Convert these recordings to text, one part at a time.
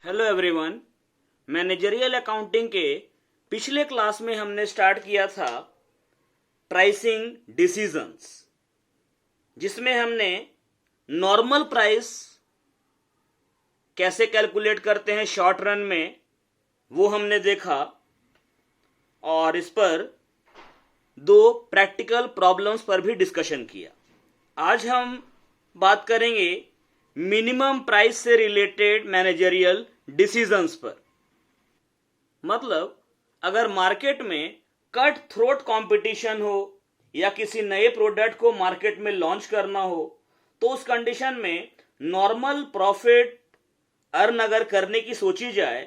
Hello everyone. Managerial accounting के पिछले class में हमने स्टार्ट किया था प्राइसिंग डिसीजंस, जिसमें हमने नॉर्मल प्राइस कैसे कैलकुलेट करते हैं शॉर्ट रन में वो हमने देखा, और इस पर दो प्रैक्टिकल प्रॉब्लम्स पर भी डिस्कशन किया। आज हम बात करेंगे मिनिमम प्राइस से रिलेटेड मैनेजरियल डिसीजंस पर। मतलब अगर मार्केट में कट थ्रोट कंपटीशन हो या किसी नए प्रोडक्ट को मार्केट में लॉन्च करना हो, तो उस कंडीशन में नॉर्मल प्रॉफिट अर्न अगर करने की सोची जाए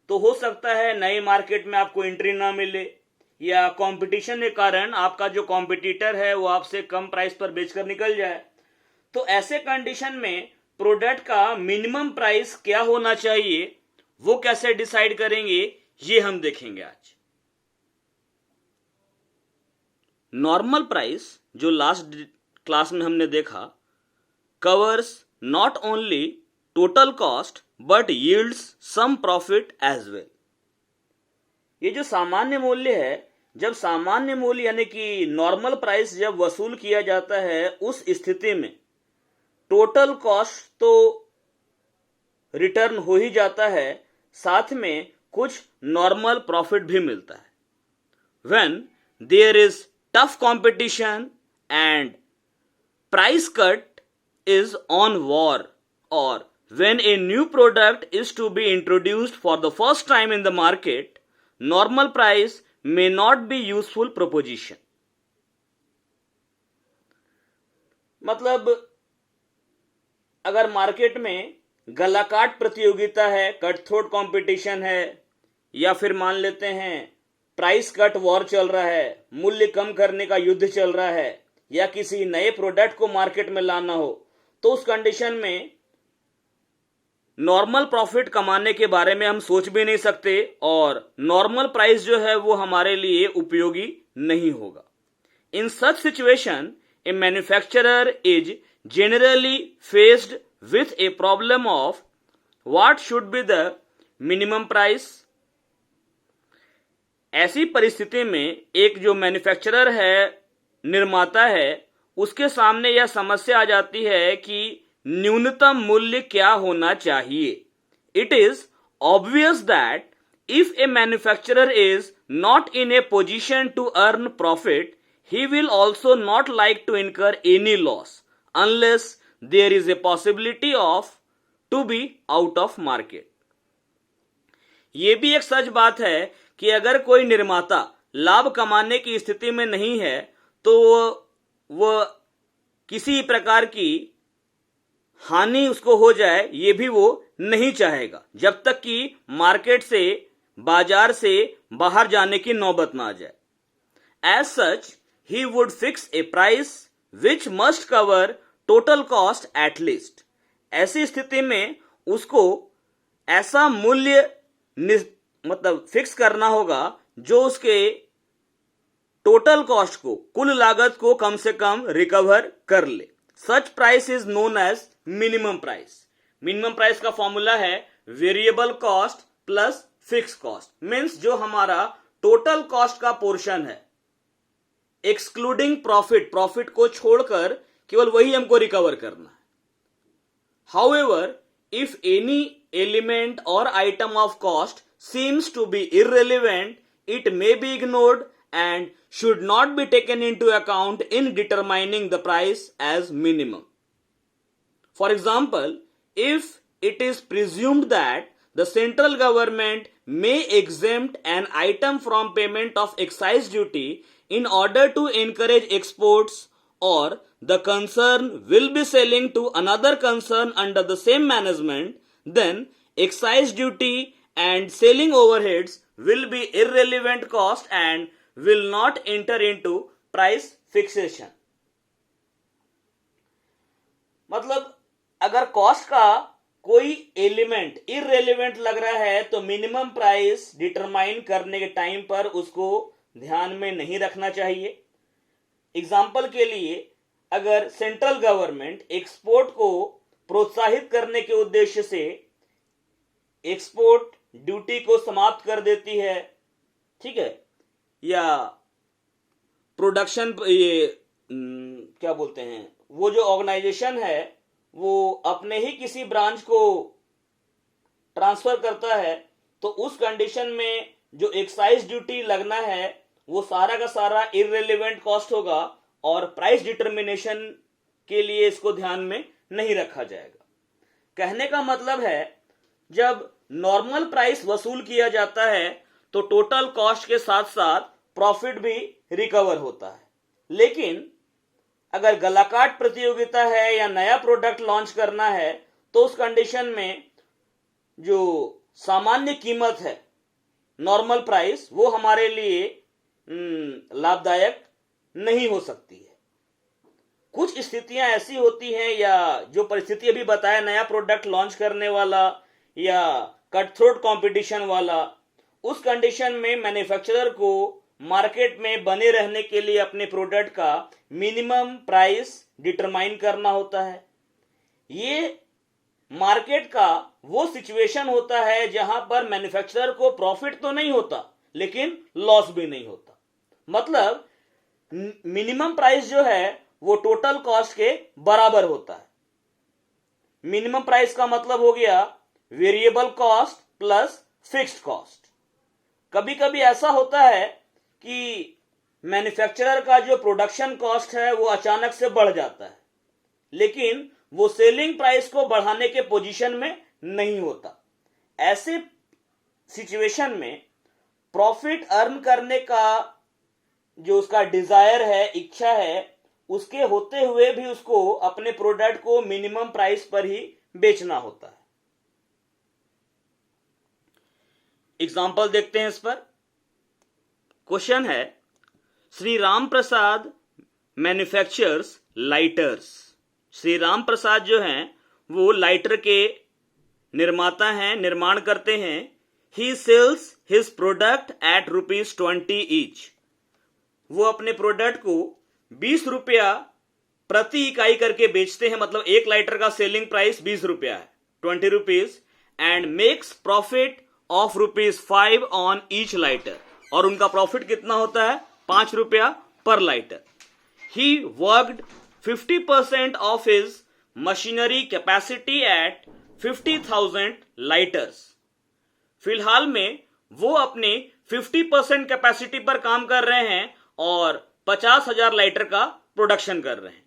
तो हो सकता है नए मार्केट में आपको एंट्री ना मिले, या कंपटीशन के कारण आपका जो कॉम्पिटिटर है वो आपसे कम प्राइस पर बेचकर निकल जाए। तो ऐसे कंडीशन में प्रोडक्ट का मिनिमम प्राइस क्या होना चाहिए वो कैसे डिसाइड करेंगे ये हम देखेंगे आज। नॉर्मल प्राइस जो लास्ट क्लास में हमने देखा covers not only total cost but yields some profit as well. ये जो सामान्य मूल्य है, जब सामान्य मूल्य यानी कि नॉर्मल प्राइस जब वसूल किया जाता है उस स्थिति में टोटल कॉस्ट तो रिटर्न हो ही जाता है, साथ में कुछ नॉर्मल प्रॉफिट भी मिलता है। When there is tough competition and price cut is on war, और when a new product is to be introduced for the first time in the market, normal price may not be useful proposition. मतलब अगर market में गलाकाट प्रतियोगिता है, cut throat competition है, या फिर मान लेते हैं प्राइस कट वॉर चल रहा है, मूल्य कम करने का युद्ध चल रहा है, या किसी नए प्रोडक्ट को मार्केट में लाना हो, तो उस कंडीशन में नॉर्मल प्रॉफिट कमाने के बारे में हम सोच भी नहीं सकते, और नॉर्मल प्राइस जो है वो हमारे लिए उपयोगी नहीं होगा। In such situation a manufacturer is generally faced with a problem of what should be the minimum price. ऐसी परिस्थिति में एक जो मैन्युफैक्चरर है, निर्माता है, उसके सामने यह समस्या आ जाती है कि न्यूनतम मूल्य क्या होना चाहिए। It is obvious that if a manufacturer is not in a position to earn profit, he will also not like to incur any loss unless there is a possibility of to be out of market. ये भी एक सच बात है कि अगर कोई निर्माता लाभ कमाने की स्थिति में नहीं है तो वो किसी प्रकार की हानि उसको हो जाए ये भी वो नहीं चाहेगा, जब तक कि मार्केट से, बाजार से बाहर जाने की नौबत ना आ जाए। As such, he would fix a price which must cover total cost at least. ऐसी स्थिति में उसको ऐसा मूल्य मतलब फिक्स करना होगा जो उसके टोटल कॉस्ट को, कुल लागत को कम से कम रिकवर कर ले। Such price is known as minimum price. Minimum price का फॉर्मूला है variable cost plus fix cost, means जो हमारा टोटल कॉस्ट का पोर्शन है एक्सक्लूडिंग प्रॉफिट, प्रॉफिट को छोड़कर केवल वही हमको रिकवर करना है। However if any element or item of cost seems to be irrelevant, it may be ignored and should not be taken into account in determining the price as minimum. For example, if it is presumed that the central government may exempt an item from payment of excise duty in order to encourage exports, or the concern will be selling to another concern under the same management, then excise duty and selling overheads will be irrelevant cost and will not enter into price fixation. मतलब अगर cost का कोई element irrelevant लग रहा है तो minimum price determine करने के टाइम पर उसको ध्यान में नहीं रखना चाहिए। एग्जाम्पल के लिए, अगर सेंट्रल गवर्नमेंट एक्सपोर्ट को प्रोत्साहित करने के उद्देश्य से एक्सपोर्ट ड्यूटी को समाप्त कर देती है, ठीक है, या प्रोडक्शन क्या बोलते हैं, वो जो ऑर्गेनाइजेशन है वो अपने ही किसी ब्रांच को ट्रांसफर करता है, तो उस कंडीशन में जो एक्साइज ड्यूटी लगना है वो सारा का सारा इररिलेवेंट कॉस्ट होगा और प्राइस डिटर्मिनेशन के लिए इसको ध्यान में नहीं रखा जाएगा। कहने का मतलब है जब नॉर्मल प्राइस वसूल किया जाता है तो टोटल कॉस्ट के साथ साथ प्रॉफिट भी रिकवर होता है, लेकिन अगर गलाकाट प्रतियोगिता है या नया प्रोडक्ट लॉन्च करना है तो उस कंडीशन में जो सामान्य कीमत है, नॉर्मल प्राइस, वो हमारे लिए लाभदायक नहीं हो सकती है। कुछ स्थितियां ऐसी होती हैं या जो परिस्थिति अभी बताया, नया प्रोडक्ट लॉन्च करने वाला या कट थ्रोट कंपटीशन वाला, उस कंडीशन में मैन्युफैक्चरर को मार्केट में बने रहने के लिए अपने प्रोडक्ट का मिनिमम प्राइस डिटरमाइन करना होता है। ये मार्केट का वो सिचुएशन होता है जहां पर मैन्युफैक्चरर को प्रॉफिट तो नहीं होता लेकिन लॉस भी नहीं होता। मतलब मिनिमम प्राइस जो है वो टोटल कॉस्ट के बराबर होता है। मिनिमम प्राइस का मतलब हो गया variable cost plus fixed cost. कभी कभी ऐसा होता है कि मैन्युफैक्चरर का जो प्रोडक्शन कॉस्ट है वो अचानक से बढ़ जाता है, लेकिन वो सेलिंग प्राइस को बढ़ाने के पोजीशन में नहीं होता। ऐसे सिचुएशन में प्रॉफिट अर्न करने का जो उसका डिजायर है, इच्छा है, उसके होते हुए भी उसको अपने प्रोडक्ट को मिनिमम प्राइस पर ही बेचना होता है। एग्जाम्पल देखते हैं इस पर। क्वेश्चन है, श्री राम प्रसाद मैन्युफैक्चर्स लाइटर्स। श्री राम प्रसाद जो हैं वो लाइटर के निर्माता हैं, निर्माण करते हैं। He sells his product at ₹20 each. वो अपने प्रोडक्ट को 20 रुपया प्रति इकाई करके बेचते हैं, मतलब एक लाइटर का सेलिंग प्राइस 20 रुपया है, 20 rupees, and makes profit of ₹5 on each lighter. और उनका प्रॉफिट कितना होता है? 5 रुपया पर lighter. He worked 50% of his machinery capacity eight 50,000 lighters. फिलहाल में वो अपने 50% कैपेसिटी पर काम कर रहे हैं और 50,000 लाइटर का प्रोडक्शन कर रहे हैं।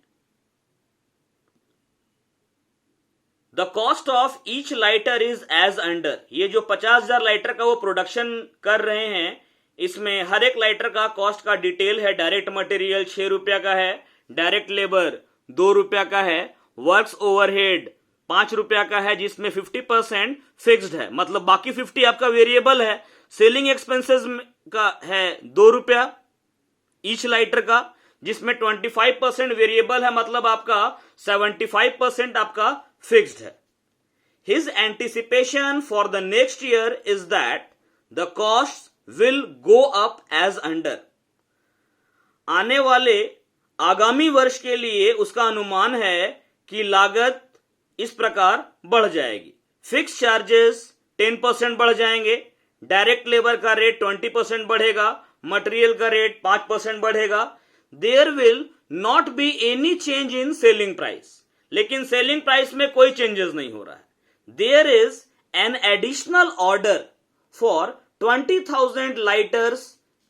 The cost of each lighter is as under. ये जो 50,000 लाइटर का वो प्रोडक्शन कर रहे हैं, इसमें हर एक लाइटर का कॉस्ट का डिटेल है। डायरेक्ट मटेरियल 6 रुपया का है, डायरेक्ट लेबर 2 रुपया का है, वर्क्स ओवरहेड 5 रुपया का है, जिसमें 50% फिक्स्ड है, मतलब बाकी 50 आपका वेरिएबल है। सेलिंग एक्सपेंसेस का है 2 रुपया ईच लाइटर का, जिसमें 25% वेरिएबल है, मतलब आपका 75% आपका फिक्स्ड है। His anticipation for the next year is that the cost will go up as under. आने वाले आगामी वर्ष के लिए उसका अनुमान है कि लागत इस प्रकार बढ़ जाएगी। फिक्स चार्जेस 10% बढ़ जाएंगे, डायरेक्ट लेबर का रेट 20% बढ़ेगा, मटेरियल का रेट 5% बढ़ेगा। There will not be any change in selling price. लेकिन सेलिंग प्राइस में कोई चेंजेस नहीं हो रहा है। There is an additional order for 20,000 lighters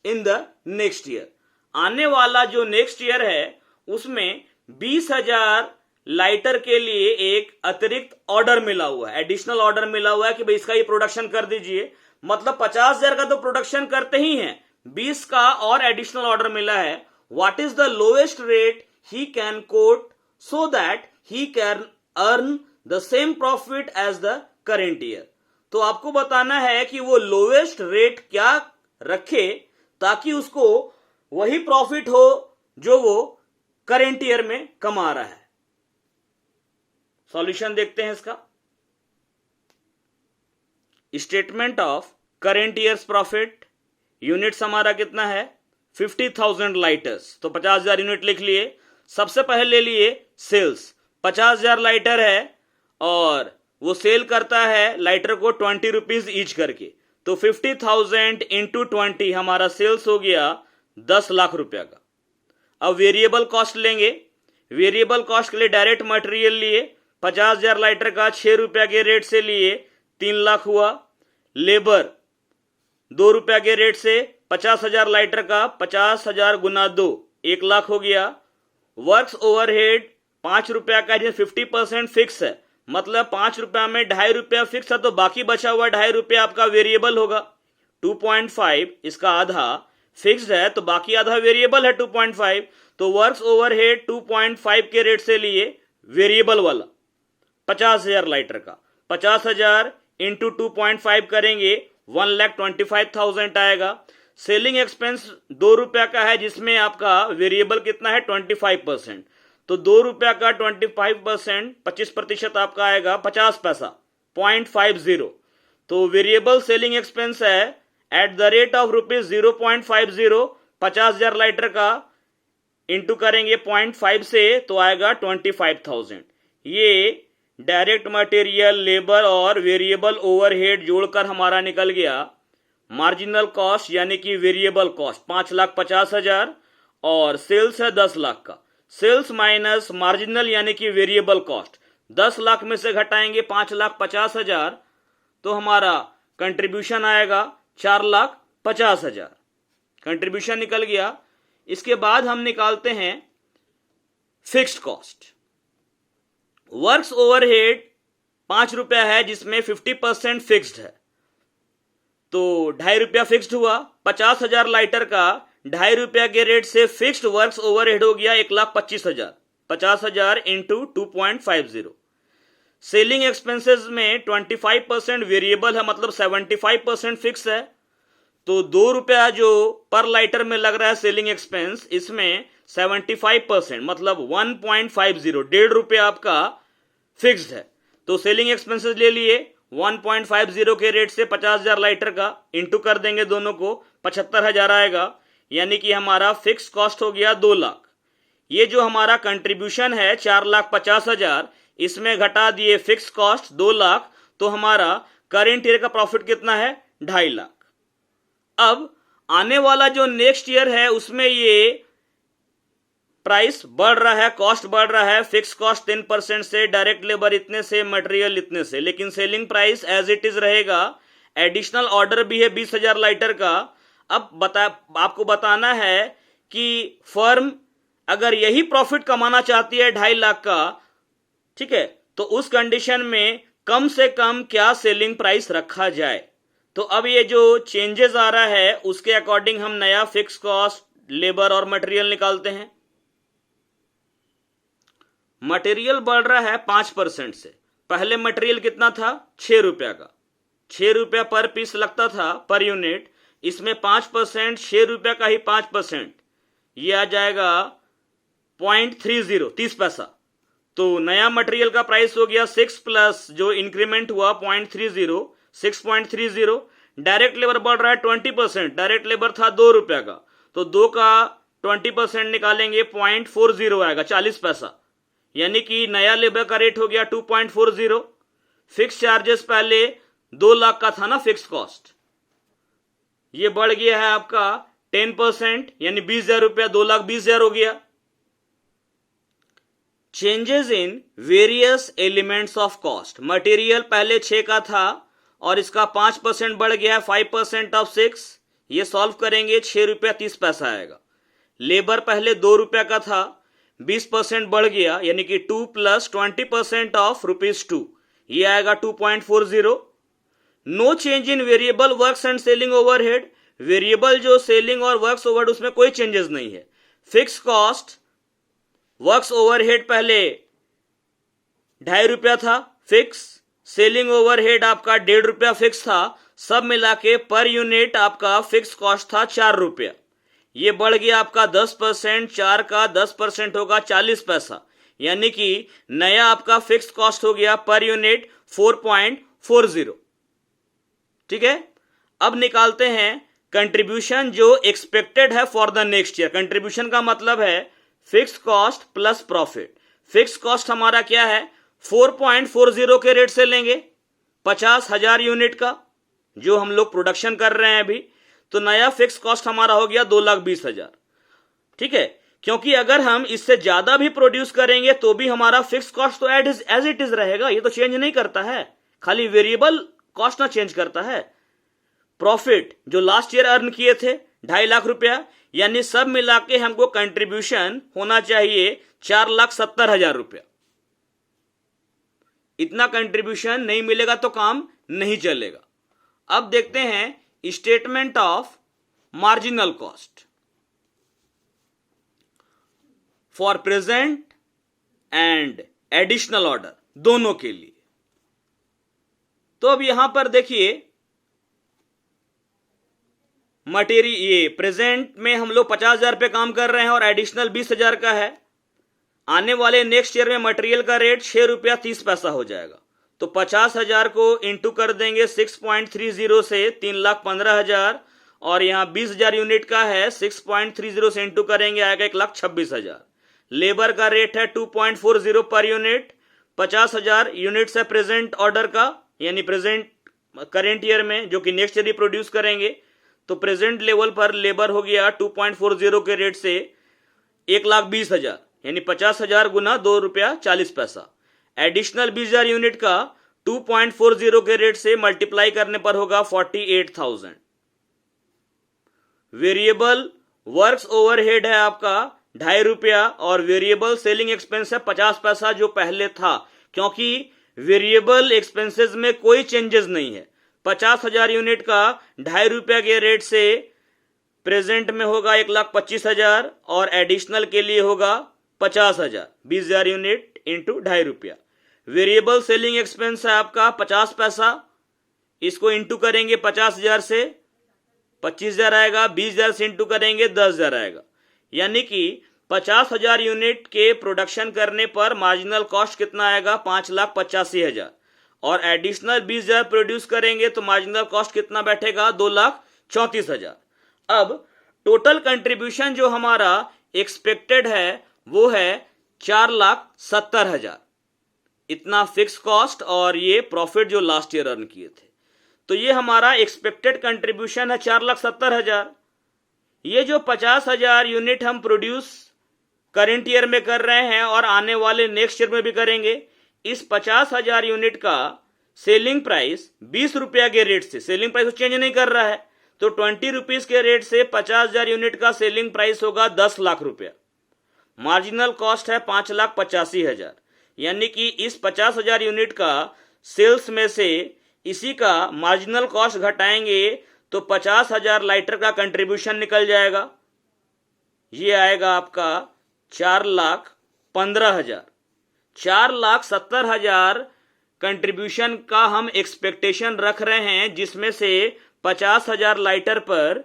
in the next year. आने वाला जो नेक्स्ट ईयर है उसमें 20,000 लाइटर के लिए एक अतिरिक्त ऑर्डर मिला हुआ है, एडिशनल ऑर्डर मिला हुआ है कि भाई इसका ये प्रोडक्शन कर दीजिए। मतलब 50,000 का तो प्रोडक्शन करते ही हैं, 20 का और एडिशनल ऑर्डर मिला है। What is the lowest rate he can quote so that he can earn the same profit as the current year. तो आपको बताना है कि वो लोएस्ट रेट क्या रखे ताकि उसको वही प्रॉफिट हो जो वो करेंट ईयर में कमा रहा है। सॉल्यूशन देखते हैं इसका। Statement of current years profit. Units हमारा कितना है? 50,000 लाइटर्स, तो 50,000 यूनिट लिख लिए। सबसे पहले ले लिए सेल्स, 50,000 लाइटर है और वो सेल करता है लाइटर को 20 रुपीज ईच करके, तो 50,000 इंटू 20 हमारा सेल्स हो गया 10 लाख रुपया का। अब वेरिएबल कॉस्ट लेंगे। वेरिएबल कॉस्ट के लिए डायरेक्ट मटेरियल लिए, 50,000 लाइटर का 6 रुपया के रेट से लिए 3 लाख हुआ। लेबर 2 रुपया के रेट से 50,000 लाइटर का 50,000 गुना 2 1 लाख हो गया। वर्क्स ओवरहेड 5 रुपया का, जिसमें 50% फिक्स है, मतलब 5 रुपया में 2.5 रुपया फिक्स है, तो बाकी बचा हुआ 2.5 रुपया आपका वेरिएबल होगा। 2.5 इसका आधा फिक्स्ड है, तो बाकी आधा वेरिएबल है 2.5, तो वर्क्स ओवरहेड 2.5 के रेट से लिए वेरिएबल वाला 50,000 लाइटर का। 50,000 इंटू 2.5 करेंगे 1,25,000 आएगा। सेलिंग एक्सपेंस 2 रुपया का है, जिसमें आपका वेरिएबल कितना है 25%, तो 2 रुपया का 25%, 25% आपका आएगा 50 पैसा, 0.50। तो वेरिएबल सेलिंग एक्सपेंस है at the rate of ₹0.50, 50,000 lighter का इंटू करेंगे 0.5 से, तो आएगा 25,000। ये डायरेक्ट मटेरियल, लेबर और वेरिएबल ओवरहेड जोड़कर हमारा निकल गया मार्जिनल कॉस्ट यानी कि वेरिएबल कॉस्ट 5,50,000 और सेल्स है 10 लाख का। सेल्स माइनस मार्जिनल यानी कि वेरिएबल कॉस्ट 10 लाख में से घटाएंगे 5,50,000, तो हमारा कंट्रीब्यूशन आएगा 4,50,000। कंट्रीब्यूशन निकल गया। इसके बाद हम निकालते हैं फिक्स्ड कॉस्ट। वर्क्स ओवरहेड 5 रुपया है, जिसमें 50% फिक्स्ड है, तो 2.5 रुपया फिक्स्ड हुआ। 50,000 लाइटर का 2.5 रुपया के रेट से फिक्स्ड वर्क्स ओवरहेड हो गया 1,25,000। 50,000 इंटू 2.50। सेलिंग एक्सपेंसेस में 25% वेरिएबल है, मतलब 75% फिक्स है, तो 2 रुपया जो पर लाइटर में लग रहा है सेलिंग एक्सपेंस, इसमें 75% मतलब 1.50, 1.5 रुपया आपका फिक्स्ड है, तो सेलिंग एक्सपेंसेस ले लिए 1.50 के रेट से 50,000 लाइटर का इंटू कर देंगे दोनों को, 75,000 आएगा, यानी कि हमारा फिक्स कॉस्ट हो गया 2 लाख। ये जो हमारा कंट्रीब्यूशन है 4,50,000, इसमें घटा दिए फिक्स कॉस्ट 2 लाख, तो हमारा करेंट ईयर का प्रॉफिट कितना है 2.5 लाख। अब आने वाला जो नेक्स्ट ईयर है उसमें ये प्राइस बढ़ रहा है, कॉस्ट बढ़ रहा है, फिक्स कॉस्ट 10% से, डायरेक्ट लेबर इतने से, मटेरियल इतने से, लेकिन selling price as it is रहेगा। एडिशनल ऑर्डर भी है 20,000 लाइटर का। अब आपको बताना है कि फर्म अगर यही प्रॉफिट कमाना चाहती है 2.5 लाख का, ठीक है, तो उस कंडीशन में कम से कम क्या सेलिंग प्राइस रखा जाए। तो अब ये जो चेंजेस आ रहा है उसके अकॉर्डिंग हम नया फिक्स कॉस्ट, लेबर और मटेरियल निकालते हैं। मटेरियल बढ़ रहा है 5% से। पहले मटेरियल कितना था 6 रुपया का, 6 रुपया पर पीस लगता था पर यूनिट, इसमें 5%, 6 रुपया का ही 5%, ये आ जाएगा 0.30, 30 पैसा। तो नया मटेरियल का प्राइस हो गया 6 प्लस जो इंक्रीमेंट हुआ 0.30, 6.30। डायरेक्ट लेबर बढ़ रहा है 20%, डायरेक्ट लेबर था 2 रुपया का, तो 2 का 20% निकालेंगे 0.40 आएगा, 40 पैसा, यानी कि नया लेबर का रेट हो गया 2.40। फिक्स चार्जेस पहले 2 लाख का था ना फिक्स कॉस्ट, ये बढ़ गया है आपका 10%, यानी 20,000 रुपया, 2,20,000 हो गया। Changes in various elements of cost. Material पहले 6 का था और इसका 5% बढ़ गया है, 5% ऑफ 6, ये सॉल्व करेंगे 6 रुपया 30 पैसा आएगा। लेबर पहले 2 रुपया का था, 20% बढ़ गया, यानी कि 2 प्लस 20% ऑफ ₹2, ये आएगा 2.40। No change in variable works and selling overhead. Variable जो सेलिंग और वर्क्स ओवरहेड उसमें कोई चेंजेस नहीं है। फिक्स कॉस्ट, वर्क्स ओवरहेड पहले 2.5 रुपया था फिक्स, सेलिंग ओवरहेड आपका 1.5 रुपया फिक्स था, सब मिला के पर यूनिट आपका फिक्स कॉस्ट था 4 रुपया। ये बढ़ गया आपका 10%, 4 का 10% होगा 40 पैसा, यानी कि नया आपका फिक्स कॉस्ट हो गया पर यूनिट 4.40। ठीक है, अब निकालते हैं कंट्रीब्यूशन जो एक्सपेक्टेड है for the next year. Contribution का मतलब है fix cost plus profit. Fix cost हमारा क्या है 4.40 के रेट से लेंगे 50,000 यूनिट का जो हम लोग प्रोडक्शन कर रहे हैं अभी, तो नया फिक्स कॉस्ट हमारा हो गया 2,20,000। ठीक है, क्योंकि अगर हम इससे ज्यादा भी प्रोड्यूस करेंगे तो भी हमारा फिक्स कॉस्ट तो एज इट इज रहेगा, ये तो चेंज नहीं करता है, खाली वेरिएबल कॉस्ट ना चेंज करता है। प्रॉफिट जो लास्ट ईयर अर्न किए थे 2.5 लाख रुपया, यानी सब मिला के हमको कंट्रीब्यूशन होना चाहिए 4,70,000 रुपया। इतना कंट्रीब्यूशन नहीं मिलेगा तो काम नहीं चलेगा। अब देखते हैं statement of marginal cost for present and additional order, दोनों के लिए। तो अब यहां पर देखिए मटेरियल, ये प्रेजेंट में हम लोग 50,000 पे काम कर रहे हैं और एडिशनल 20,000 का है। आने वाले नेक्स्ट ईयर में मटेरियल का रेट 6 रुपया 30 पैसा हो जाएगा, तो 50,000 को इंटू कर देंगे 6.30 से 3,15,000, और यहां 20,000 यूनिट का है, 6.30 से इंटू करेंगे आएगा 1,26,000। लेबर का रेट है 2.40 पर यूनिट, 50,000 यूनिट्स है प्रेजेंट ऑर्डर का, यानी प्रेजेंट करेंट ईयर में जो कि नेक्स्ट ईयर प्रोड्यूस करेंगे, तो प्रेजेंट लेवल पर लेबर हो गया 2.40 के रेट से 1,20,000, यानी 50,000 गुना 2 रुपया 40 पैसा। एडिशनल 20,000 यूनिट का 2.40 के रेट से मल्टीप्लाई करने पर होगा 48,000। वेरिएबल वर्क्स ओवरहेड है आपका 2.5 रुपया, और वेरिएबल सेलिंग एक्सपेंस है 50 पैसा जो पहले था, क्योंकि वेरिएबल एक्सपेंसेस में कोई चेंजेस नहीं है। 50,000 यूनिट का 2.5 रुपया के रेट से प्रेजेंट में होगा 1,25,000 और एडिशनल के लिए होगा 50,000। 20,000 यूनिट इंटू 2.5 रुपया। वेरिएबल सेलिंग एक्सपेंस है आपका 50 पैसा, इसको इंटू करेंगे 50,000 से 25,000 आएगा, 20,000 से इंटू करेंगे 10,000 आएगा, यानी कि 50,000 यूनिट के प्रोडक्शन करने पर मार्जिनल कॉस्ट कितना आएगा 5,85,000, और एडिशनल 20,000 प्रोड्यूस करेंगे तो मार्जिनल कॉस्ट कितना बैठेगा 2,34,000। अब टोटल कंट्रीब्यूशन जो हमारा एक्सपेक्टेड है वो है 4,70,000। इतना फिक्स कॉस्ट और ये प्रॉफिट जो लास्ट ईयर अर्न किए थे, तो ये हमारा एक्सपेक्टेड कंट्रीब्यूशन है 4,70,000। ये जो 50,000 यूनिट हम प्रोड्यूस करेंट ईयर में कर रहे हैं और आने वाले नेक्स्ट ईयर में भी करेंगे, इस 50,000 यूनिट का सेलिंग प्राइस 20 रुपया के रेट से, सेलिंग प्राइस चेंज नहीं कर रहा है, तो 20 रुपीज के रेट से 50,000 यूनिट का सेलिंग प्राइस होगा 10 लाख रुपया। मार्जिनल कॉस्ट है 5,85,000, यानी कि इस 50,000 यूनिट का सेल्स में से इसी का मार्जिनल कॉस्ट घटाएंगे तो 50,000 लाइटर का कंट्रीब्यूशन निकल जाएगा। ये आएगा आपका 4,15,000। 4,70,000 कंट्रीब्यूशन का हम एक्सपेक्टेशन रख रहे हैं, जिसमें से 50,000 लाइटर पर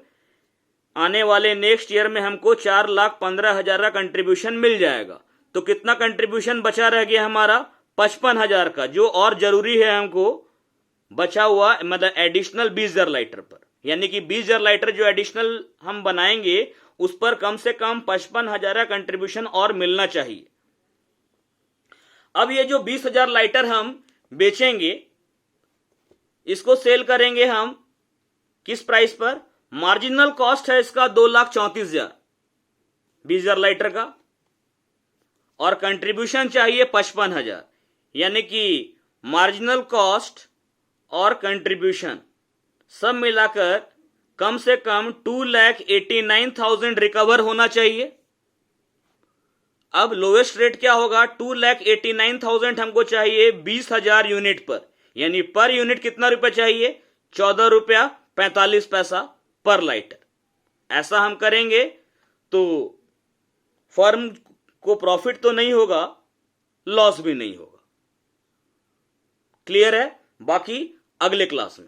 आने वाले नेक्स्ट ईयर में हमको 4,15,000 का कंट्रीब्यूशन मिल जाएगा। तो कितना कंट्रीब्यूशन बचा रह गया हमारा 55,000 का, जो और जरूरी है हमको बचा हुआ, मतलब एडिशनल 20,000 लाइटर पर, यानी कि 20,000 लाइटर जो एडिशनल हम बनाएंगे उस पर कम से कम 55,000 का कंट्रीब्यूशन और मिलना चाहिए। अब ये जो 20,000 लाइटर हम बेचेंगे, इसको सेल करेंगे हम किस प्राइस पर? मार्जिनल कॉस्ट है इसका 2,34,000 20,000 लाइटर का, और कंट्रीब्यूशन चाहिए 55,000, यानी कि मार्जिनल कॉस्ट और कंट्रीब्यूशन सब मिलाकर कम से कम 2,89,000 रिकवर होना चाहिए। अब लोएस्ट रेट क्या होगा? 2,89,000 हमको चाहिए 20,000 यूनिट पर, यानी पर यूनिट कितना रुपया चाहिए? 14 रुपया 45 पैसा पर लाइटर। ऐसा हम करेंगे तो फर्म को प्रॉफिट तो नहीं होगा, लॉस भी नहीं होगा। क्लियर है? बाकी अगले क्लास में।